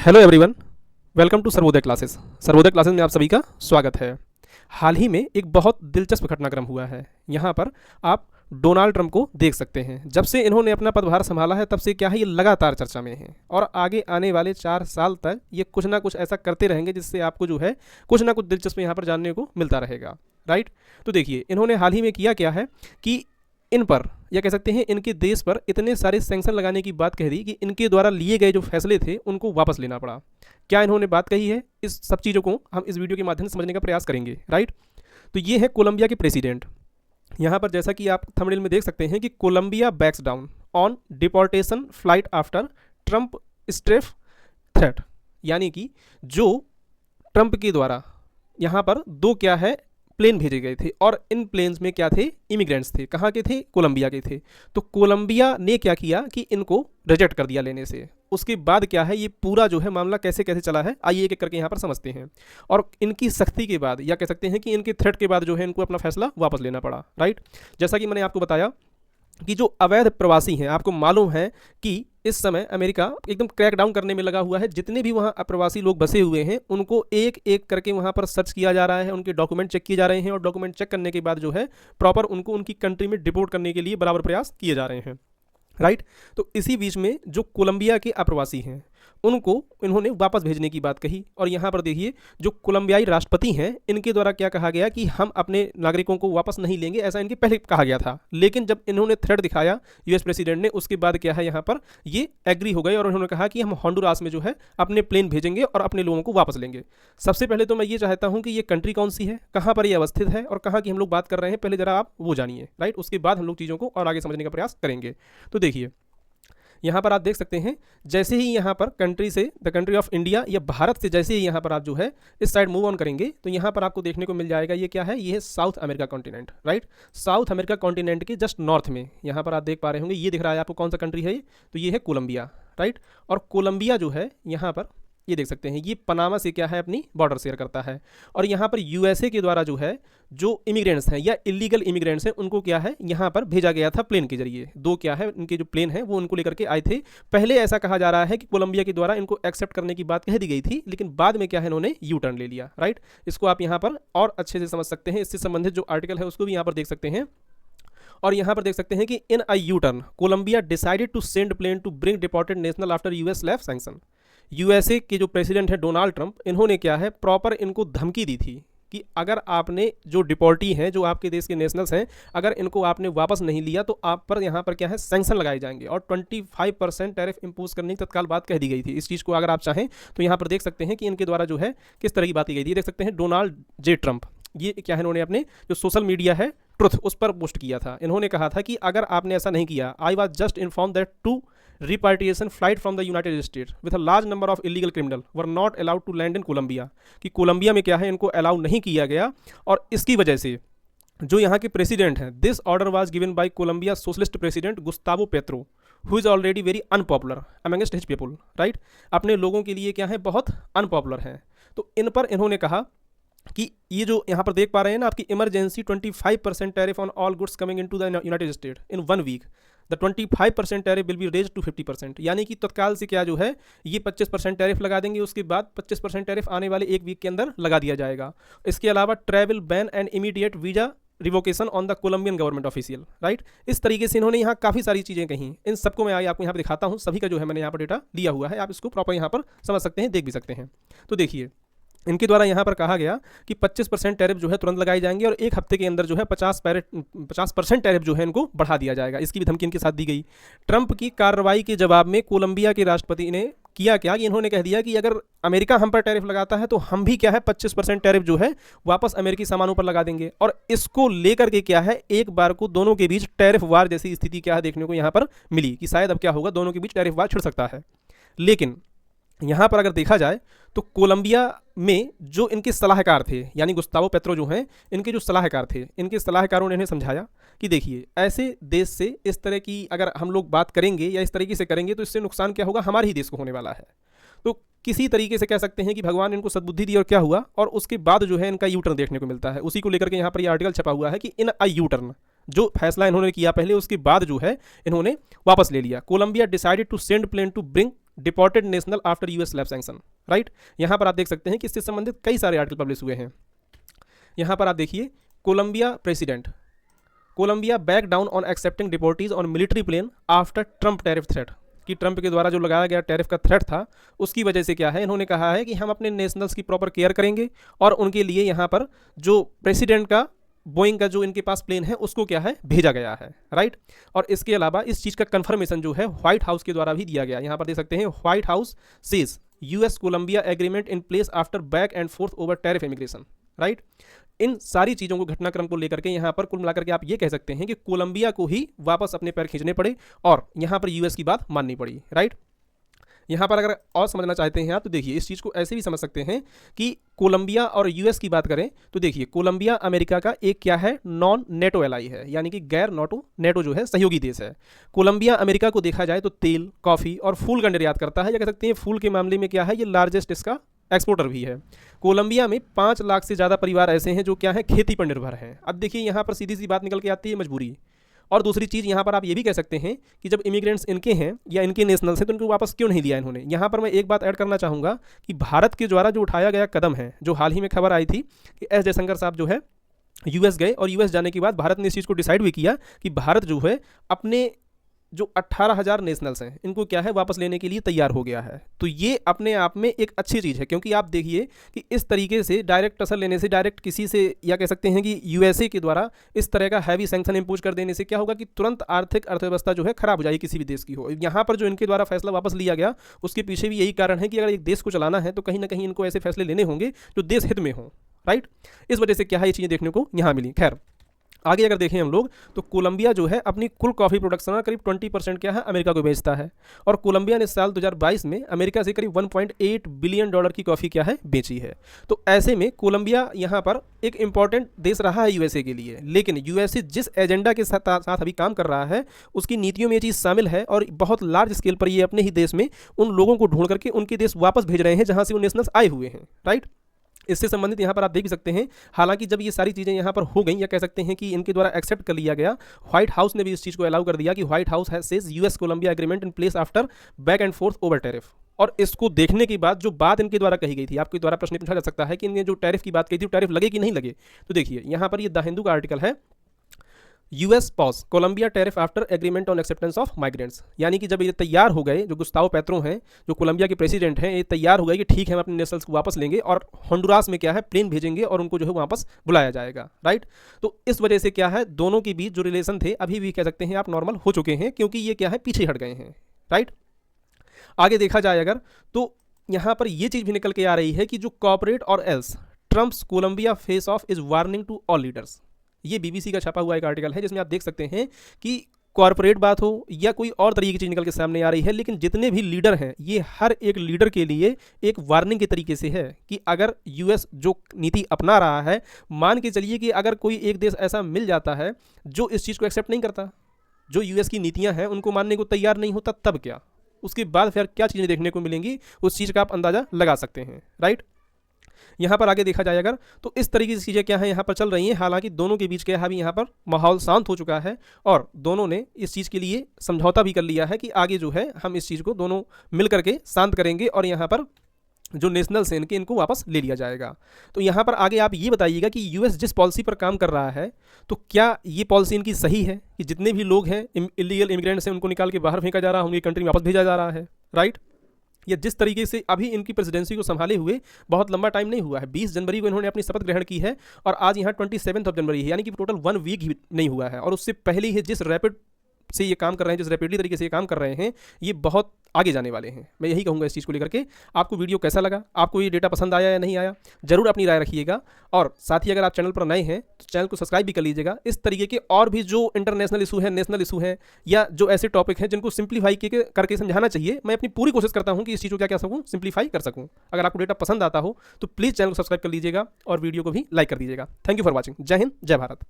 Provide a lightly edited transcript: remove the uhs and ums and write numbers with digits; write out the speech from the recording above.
Hello everyone, welcome to Sarvodaya classes. Sarvodaya classes में आप सभी का स्वागत है। हाल ही में एक बहुत दिलचस्प घटनाक्रम हुआ है। यहाँ पर आप डोनाल्ड ट्रंप को देख सकते हैं। जब से इन्होंने अपना पदभार संभाला है तब से क्या है, ये लगातार चर्चा में है और आगे आने वाले 4 साल तक ये कुछ ना कुछ ऐसा करते रहेंगे जिससे आपको जो है कुछ ना कुछ दिलचस्प यहाँ पर जानने को मिलता रहेगा। राइट, तो देखिए इन्होंने हाल ही में किया क्या है कि इन पर या कह सकते हैं इनके देश पर इतने सारे सैंक्शन लगाने की बात कह दी कि इनके द्वारा लिए गए जो फैसले थे उनको वापस लेना पड़ा। क्या इन्होंने बात कही है, इस सब चीज़ों को हम इस वीडियो के माध्यम से समझने का प्रयास करेंगे। राइट, तो ये है कोलंबिया के प्रेसिडेंट। यहाँ पर जैसा कि आप थंबनेल में देख सकते हैं कि Colombia backs down on deportation flight after Trump स्ट्रेफ थ्रेट, यानी कि जो ट्रंप के द्वारा यहाँ पर दो क्या है प्लेन भेजे गए थे और इन प्लेन्स में क्या थे, इमिग्रेंट्स थे। कहाँ के थे, कोलंबिया के थे। तो कोलंबिया ने क्या किया कि इनको रिजेक्ट कर दिया लेने से। उसके बाद क्या है, ये पूरा जो है मामला कैसे कैसे चला है, आइए एक एक करके यहाँ पर समझते हैं। और इनकी सख्ती के बाद या कह सकते हैं कि इनके थ्रेट के बाद जो है इनको अपना फैसला वापस लेना पड़ा। राइट, जैसा कि मैंने आपको बताया कि जो अवैध प्रवासी हैं, आपको मालूम है कि इस समय अमेरिका एकदम क्रैक डाउन करने में लगा हुआ है। जितने भी वहाँ अप्रवासी लोग बसे हुए हैं उनको एक एक करके वहाँ पर सर्च किया जा रहा है, उनके डॉक्यूमेंट चेक किए जा रहे हैं और डॉक्यूमेंट चेक करने के बाद जो है प्रॉपर उनको उनकी कंट्री में डिपोर्ट करने के लिए बराबर प्रयास किए जा रहे हैं। राइट, तो इसी बीच में जो कोलंबिया के अप्रवासी हैं उनको इन्होंने वापस भेजने की बात कही। और यहाँ पर देखिए जो कोलंबियाई राष्ट्रपति हैं इनके द्वारा क्या कहा गया कि हम अपने नागरिकों को वापस नहीं लेंगे, ऐसा इनके पहले कहा गया था। लेकिन जब इन्होंने थ्रेट दिखाया यूएस प्रेसिडेंट ने, उसके बाद क्या है यहाँ पर ये एग्री हो गए और उन्होंने कहा कि हम होंडुरास में जो है अपने प्लेन भेजेंगे और अपने लोगों को वापस लेंगे। सबसे पहले तो मैं ये चाहता हूँ कि ये कंट्री कौन सी है, कहाँ पर ये अवस्थित है और कहाँ की हम लोग बात कर रहे हैं, पहले जरा आप वो जानिए। राइट, उसके बाद हम लोग चीज़ों को और आगे समझने का प्रयास करेंगे। तो देखिए यहाँ पर आप देख सकते हैं, जैसे ही यहाँ पर कंट्री से द कंट्री ऑफ इंडिया या भारत से जैसे ही यहाँ पर आप जो है इस साइड मूव ऑन करेंगे तो यहाँ पर आपको देखने को मिल जाएगा ये क्या है, ये है south America continent. Right, south America continent के जस्ट नॉर्थ में यहाँ पर आप देख पा रहे होंगे, ये दिख रहा है आपको कौन सा कंट्री है ये, तो ये है कोलंबिया। राइट, और कोलंबिया जो है यहाँ पर ये देख सकते हैं ये पनामा से क्या है अपनी बॉर्डर शेयर करता है। और यहाँ पर यूएसए के द्वारा जो है जो इमिग्रेंट्स हैं या इलीगल इमिग्रेंट्स हैं उनको क्या है यहाँ पर भेजा गया था प्लेन के जरिए। दो क्या है इनके जो प्लेन हैं वो उनको लेकर के आए थे। पहले ऐसा कहा जा रहा है कि कोलंबिया के द्वारा इनको एक्सेप्ट करने की बात कह दी गई थी, लेकिन बाद में क्या है इन्होंने यू टर्न ले लिया। राइट, इसको आप यहाँ पर और अच्छे से समझ सकते हैं, इससे संबंधित जो आर्टिकल है उसको भी यहाँ पर देख सकते हैं। और यहाँ पर देख सकते हैं कि in a U turn Colombia decided to send plane to bring deported national after US left sanction. USA के जो प्रेसिडेंट है डोनाल्ड ट्रंप, इन्होंने क्या है प्रॉपर इनको धमकी दी थी कि अगर आपने जो डिपोर्टी हैं, जो आपके देश के नेशनल्स हैं, अगर इनको आपने वापस नहीं लिया तो आप पर यहाँ पर क्या है सैंक्शन लगाए जाएंगे और 25% टैरिफ इंपोज करने की तत्काल बात कह दी गई थी। इस चीज़ को अगर आप चाहें तो यहाँ पर देख सकते हैं कि इनके द्वारा जो है किस तरह की बात की गई थी। देख सकते हैं डोनाल्ड जे ट्रंप, ये क्या है इन्होंने अपने जो सोशल मीडिया है ट्रुथ उस पर पोस्ट किया था। इन्होंने कहा था कि अगर आपने ऐसा नहीं किया, I was just inform that to repatriation flight from the United States with a large number of illegal criminal were not allowed to land in Colombia, कि कोलंबिया में क्या है इनको अलाउ नहीं किया गया। और इसकी वजह से जो यहाँ के प्रेसिडेंट हैं, this order was given by Colombia socialist president Gustavo Petro who is already very unpopular amongst his people. Right, अपने लोगों के लिए क्या है बहुत अनपॉपुलर हैं। तो इन पर इन्होंने कहा कि ये जो यहाँ पर देख पा रहे हैं ना आपकी emergency 25% tariff on all goods coming into the United State in 1 week, the 25% tariff will be raise to 50%, यानी कि तत्काल से क्या जो है ये 25% टैरिफ लगा देंगे, उसके बाद 25% टैरिफ आने वाले 1 वीक के अंदर लगा दिया जाएगा। इसके अलावा travel ban and immediate visa revocation on the Colombian government official. Right, इस तरीके से इन्होंने यहाँ काफ़ी सारी चीज़ें कहीं। इन सबको मैं आपको यहाँ पर दिखाता हूँ, सभी का जो है मैंने यहाँ पर डेटा दिया हुआ है, आप इसको प्रॉपर यहाँ पर समझ सकते हैं, देख भी सकते हैं। तो देखिए इनके द्वारा यहाँ पर कहा गया कि 25% टैरिफ जो है तुरंत लगाए जाएंगे और 1 हफ्ते के अंदर जो है 50% टैरिफ जो है इनको बढ़ा दिया जाएगा। इसकी भी धमकी इनके साथ दी गई। ट्रंप की कार्रवाई के जवाब में कोलंबिया के राष्ट्रपति ने किया क्या कि इन्होंने कह दिया कि अगर अमेरिका हम पर टैरिफ लगाता है तो हम भी क्या है 25% टैरिफ जो है वापस अमेरिकी सामानों पर लगा देंगे। और इसको लेकर के क्या है एक बार को दोनों के बीच टैरिफ वार जैसी स्थिति क्या है देखने को यहाँ पर मिली कि शायद अब क्या होगा, दोनों के बीच टैरिफ वार छिड़ सकता है। लेकिन यहाँ पर अगर देखा जाए तो कोलंबिया में जो इनके सलाहकार थे यानी गुस्तावो पेत्रो जो हैं, इनके जो सलाहकार थे, इनके सलाहकारों ने इन्हें समझाया कि देखिए ऐसे देश से इस तरह की अगर हम लोग बात करेंगे या इस तरीके से करेंगे तो इससे नुकसान क्या होगा, हमारे ही देश को होने वाला है। तो किसी तरीके से कह सकते हैं कि भगवान इनको सद्बुद्धि दी और क्या हुआ, और उसके बाद जो है इनका यू टर्न देखने को मिलता है। उसी को लेकर के यहाँ पर ये आर्टिकल छपा हुआ है कि इन अ यू टर्न, जो फैसला इन्होंने किया पहले उसके बाद जो है इन्होंने वापस ले लिया। Colombia decided to send plane to bring deported national after US slab sanction, right. यहाँ पर आप देख सकते हैं कि इससे संबंधित कई सारे आर्टिकल पब्लिश हुए हैं। यहाँ पर आप देखिए, Colombia president, Colombia back down on accepting deportees on military plane after Trump tariff threat, कि ट्रंप के द्वारा जो लगाया गया टैरिफ का थ्रेट था उसकी वजह से क्या है, इन्होंने कहा है कि हम अपने नेशनल्स की प्रॉपर केयर करेंगे और उनके लिए यहाँ पर जो प्रेसिडेंट का बोइंग का जो इनके पास प्लेन है उसको क्या है भेजा गया है, राइट। और इसके अलावा इस चीज़ का कंफर्मेशन जो है व्हाइट हाउस के द्वारा भी दिया गया। यहाँ पर देख सकते हैं, White House says US Colombia agreement in place after back and forth over tariff immigration, right. इन सारी चीज़ों को, घटनाक्रम को लेकर के यहाँ पर कुल मिलाकर के आप ये कह सकते हैं कि कोलंबिया को ही वापस अपने पैर खींचने पड़े और यहाँ पर यूएस की बात माननी पड़ी, राइट। यहाँ पर अगर और समझना चाहते हैं आप तो देखिए, इस चीज़ को ऐसे भी समझ सकते हैं कि कोलंबिया और यूएस की बात करें तो देखिए, कोलंबिया अमेरिका का एक क्या है, नॉन नेटो एलाई है, यानी कि गैर नेटो जो है सहयोगी देश है। कोलंबिया अमेरिका को देखा जाए तो तेल, कॉफ़ी और फूल का निर्यात करता है, या कह सकते हैं फूल के मामले में क्या है, ये लार्जेस्ट इसका एक्सपोर्टर भी है। कोलंबिया में 5 लाख से ज़्यादा परिवार ऐसे हैं जो क्या है, खेती पर निर्भर हैं। अब देखिए, यहाँ पर सीधी सी बात निकल के आती है, मजबूरी। और दूसरी चीज़ यहाँ पर आप ये भी कह सकते हैं कि जब इमिग्रेंट्स इनके हैं या इनके नेशनल्स हैं तो इनको वापस क्यों नहीं लिया इन्होंने। यहाँ पर मैं एक बात ऐड करना चाहूँगा कि भारत के द्वारा जो उठाया गया कदम है, जो हाल ही में खबर आई थी कि एस जयशंकर साहब जो है यूएस गए और यूएस जाने के बाद भारत ने इस चीज़ को डिसाइड भी किया कि भारत जो है अपने जो 18,000 नेशनल्स हैं इनको क्या है वापस लेने के लिए तैयार हो गया है। तो ये अपने आप में एक अच्छी चीज़ है, क्योंकि आप देखिए कि इस तरीके से डायरेक्ट असर लेने से, डायरेक्ट किसी से, या कह सकते हैं कि यूएसए के द्वारा इस तरह का हैवी सैंक्शन इम्पोज कर देने से क्या होगा कि तुरंत आर्थिक अर्थव्यवस्था जो है खराब हो जाएगी किसी भी देश की हो। यहाँ पर जो इनके द्वारा फैसला वापस लिया गया उसके पीछे भी यही कारण है कि अगर एक देश को चलाना है तो कहीं ना कहीं इनको ऐसे फैसले लेने होंगे जो देश हित में हों, राइट। इस वजह से क्या है, ये चीज़ें देखने को यहाँ मिली। खैर, आगे अगर देखें हम लोग तो कोलंबिया जो है अपनी कुल कॉफ़ी प्रोडक्शन का करीब 20% क्या है अमेरिका को बेचता है, और कोलंबिया ने साल 2022 में अमेरिका से करीब $1.8 बिलियन की कॉफ़ी क्या है बेची है। तो ऐसे में कोलंबिया यहाँ पर एक इंपॉर्टेंट देश रहा है यूएसए के लिए, लेकिन यूएसए जिस एजेंडा के साथ अभी काम कर रहा है उसकी नीतियों में ये चीज़ शामिल है और बहुत लार्ज स्केल पर ये अपने ही देश में उन लोगों को ढूंढ करके उनके देश वापस भेज रहे हैं जहाँ से वो नेशनल्स आए हुए हैं, राइट। इससे संबंधित यहाँ पर आप देख भी सकते हैं, हालांकि जब ये सारी चीज़ें यहाँ पर हो गई, या कह सकते हैं कि इनके द्वारा एक्सेप्ट कर लिया गया, व्हाइट हाउस ने भी इस चीज़ को अलाउ कर दिया कि White House has says US Colombia agreement in place after back and forth over tariff. और इसको देखने के बाद जो बात इनके द्वारा कही गई थी, आपके द्वारा प्रश्न पूछा जा सकता है कि इनने जो टैरिफ की बात कही थी टैरिफ लगे कि नहीं लगे। तो देखिए यहाँ पर ये द हिंदू का आर्टिकल है, US pause Colombia tariff after agreement on acceptance of migrants, यानी कि जब ये तैयार हो गए, जो गुस्तावो पेत्रो हैं जो कोलंबिया के प्रेसिडेंट हैं, ये तैयार हो गए कि ठीक है हम अपने नेशनल्स को वापस लेंगे और होंडुरास में क्या है प्लेन भेजेंगे और उनको जो है वापस बुलाया जाएगा, राइट। तो इस वजह से क्या है, दोनों के बीच जो रिलेशन थे अभी भी कह सकते हैं आप नॉर्मल हो चुके हैं, क्योंकि ये क्या है पीछे हट गए हैं, राइट। आगे देखा जाए अगर तो यहाँ पर ये चीज़ भी निकल के आ रही है कि जो कॉर्पोरेट और else Trump's Colombia face off is warning to all leaders. ये बीबीसी का छपा हुआ एक आर्टिकल है जिसमें आप देख सकते हैं कि कॉर्पोरेट बात हो या कोई और तरीके की चीज़ निकल के सामने आ रही है, लेकिन जितने भी लीडर हैं ये हर एक लीडर के लिए एक वार्निंग के तरीके से है कि अगर यूएस जो नीति अपना रहा है, मान के चलिए कि अगर कोई एक देश ऐसा मिल जाता है जो इस चीज़ को एक्सेप्ट नहीं करता, जो यूएस की नीतियाँ हैं उनको मानने को तैयार नहीं होता, तब क्या, उसके बाद फिर क्या चीज़ें देखने को मिलेंगी, उस चीज़ का आप अंदाज़ा लगा सकते हैं, राइट। यहाँ पर आगे देखा जाए अगर तो इस तरीके की चीज़ें क्या है यहाँ पर चल रही हैं। हालांकि दोनों के बीच क्या है अभी यहाँ पर माहौल शांत हो चुका है और दोनों ने इस चीज़ के लिए समझौता भी कर लिया है कि आगे जो है हम इस चीज़ को दोनों मिल करके शांत करेंगे और यहाँ पर जो नेशनल्स हैं इनको वापस ले लिया जाएगा। तो यहाँ पर आगे आप ये बताइएगा कि यूएस जिस पॉलिसी पर काम कर रहा है तो क्या ये पॉलिसी इनकी सही है कि जितने भी लोग हैं इलीगल इमिग्रेंट्स हैं उनको निकाल के बाहर फेंका जा रहा है, उनकी कंट्री में वापस भेजा जा रहा है, राइट। या जिस तरीके से अभी इनकी प्रेसिडेंसी को संभाले हुए बहुत लंबा टाइम नहीं हुआ है, 20 जनवरी को इन्होंने अपनी शपथ ग्रहण की है और आज यहाँ 27 जनवरी है, यानी कि टोटल 1 वीक ही नहीं हुआ है। और उससे पहले ही जिस रैपिड से ये काम कर रहे हैं, जिस रैपिडली तरीके से ये काम कर रहे हैं, ये बहुत आगे जाने वाले हैं। मैं यही कहूँगा इस चीज़ को लेकर के। आपको वीडियो कैसा लगा, आपको ये डेटा पसंद आया या नहीं आया, जरूर अपनी राय रखिएगा। और साथ ही अगर आप चैनल पर नए हैं तो चैनल को सब्सक्राइब भी कर लीजिएगा। इस तरीके के और भी जो इंटरनेशनल इशू है, नेशनल इशू है, या जो ऐसे टॉपिक हैं जिनको सिंप्लीफाई करके समझाना चाहिए, मैं अपनी पूरी कोशिश करता हूँ कि इस चीज़ को क्या सकूँ, सिंप्लीफाई कर सकूँ। अगर आपको डेटा पसंद आता हो तो प्लीज़ चैनल को सब्सक्राइब कर लीजिएगा और वीडियो को भी लाइक कर दीजिएगा। Thank you for watching. जय हिंद, जय भारत।